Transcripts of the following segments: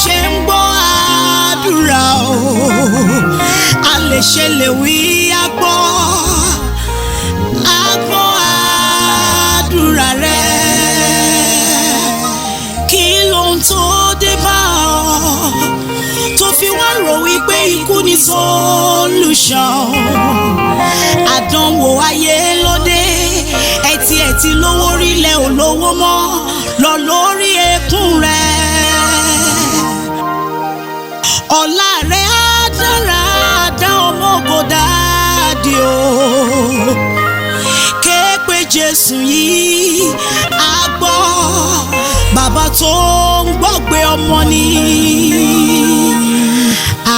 ṣe ń gbọ́ àdúrà o, a lè ṣe lè wí agbọ́ àdúrà rẹ. Kí ló ń tó dé bá ọ tó fi wá rò wípé ikú ni solution? Àdánwò ayé lóde, ẹtì lówó rílẹ̀ olówó mọ́ lọ lórí ẹkún rẹ̀. Ọ̀la rẹ̀ á dára dá ọmọ kò dáàdì o. Ké pe Jésù yìí á gbọ́, bàbá tó ń gbọ́gbé ọmọ ni.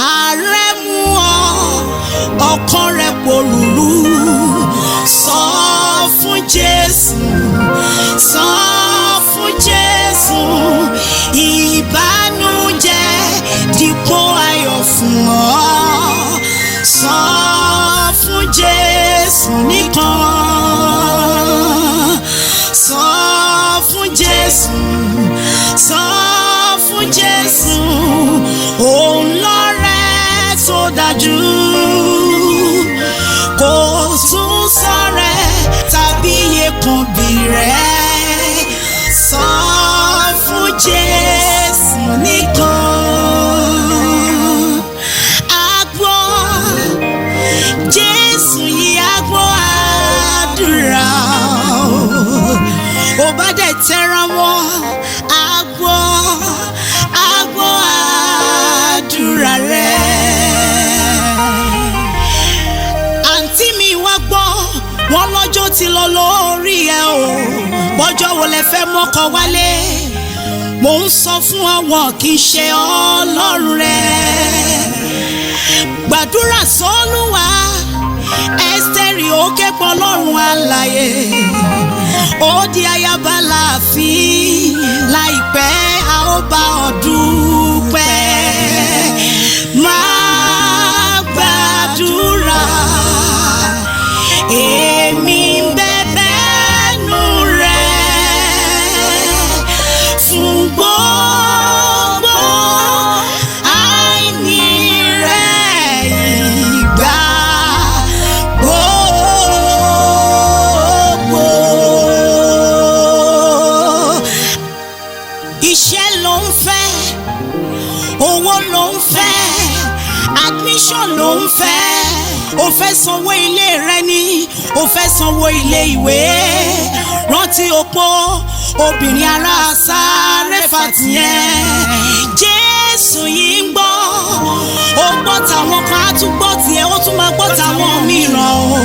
Àárẹ̀ mú ọ, ọkàn rẹ̀ pòrúurú, sọ fún Jésù, sọ fún Jésù, ìbànújẹ́ dípò ayọ̀ fún ọ. Sọ fún Jésù nìkan, sọ fún Jésù, sọ fún Jésù, òun lọ̀rẹ́ tó dájú, kò tún sọ̀rẹ́ tàbí yẹ̀kànbí rẹ̀. Sọ fún Jésù nìkan. Agbọ́ Jésù yìí, agbọ́ àdúrà ó bá dẹ̀ tẹra mọ́. Agbọ́ àdúrà rẹ̀. Àǹtí mi wá gbọ́, wọ́n lọ́jọ́ ti lọ lórí ẹ o, bọ́jọ́ wo lẹ fẹ́ mọ́kọ wálé? Mò ń sọ fún àwọn kì í ṣe Ọlọ́run rẹ̀. Gbàdúrà sọ́lúwa, Ẹ́sítérì ó ké pe Ọlọ́run alààyè, ó di ayaba láàfin, láìpẹ́ a ó bá ọ dúpẹ́. Máa gbàdúrà, èmi ń bẹ̀bẹ̀ nù rẹ̀ fún gbogbo àìní rẹ̀ ìgbà gbogbo. Iṣẹ́ ló ń fẹ́, owó ló ń fẹ́, admission ló ń fẹ́. O fẹ́ sanwó ilé rẹ ni, o fẹ́ sanwó ilé ìwé. Rántí opó obìnrin ará Sáréfátì yẹn. Jésù yìí ń gbọ́, ó gbọ́ tàwọn kan, á tún gbọ́ tiẹ̀, ó tún máa gbọ́ tàwọn mìíràn o.